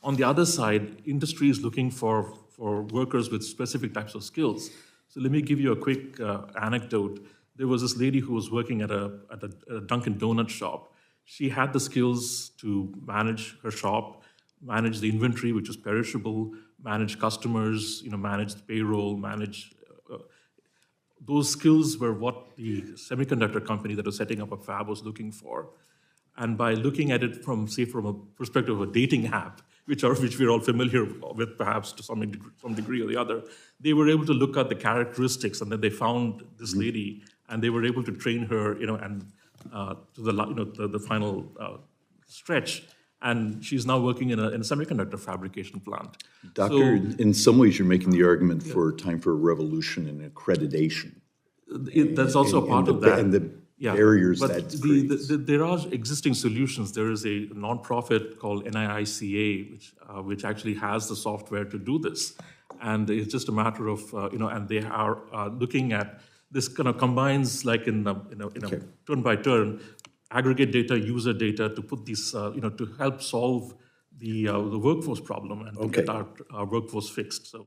On the other side, industry is looking for workers with specific types of skills. So let me give you a quick anecdote. There was this lady who was working at a Dunkin' Donut shop. She had the skills to manage her shop, manage the inventory, which was perishable, manage customers, manage the payroll, manage. Those skills were what the semiconductor company that was setting up a fab was looking for. And by looking at it from a perspective of a dating app, which we're all familiar with perhaps to some degree or the other, they were able to look at the characteristics, and then they found this lady, and they were able to train her, and to the final stretch. And she's now working in a semiconductor fabrication plant. Doctor, in some ways you're making the argument for time for a revolution in accreditation. That's also a part of that. And the barriers but that there are existing solutions. There is a nonprofit called NIICA, which actually has the software to do this. And it's just a matter of, and they are looking at this kind of combines like in a turn by turn, aggregate data, user data to put these, to help solve the workforce problem and to get our workforce fixed. So.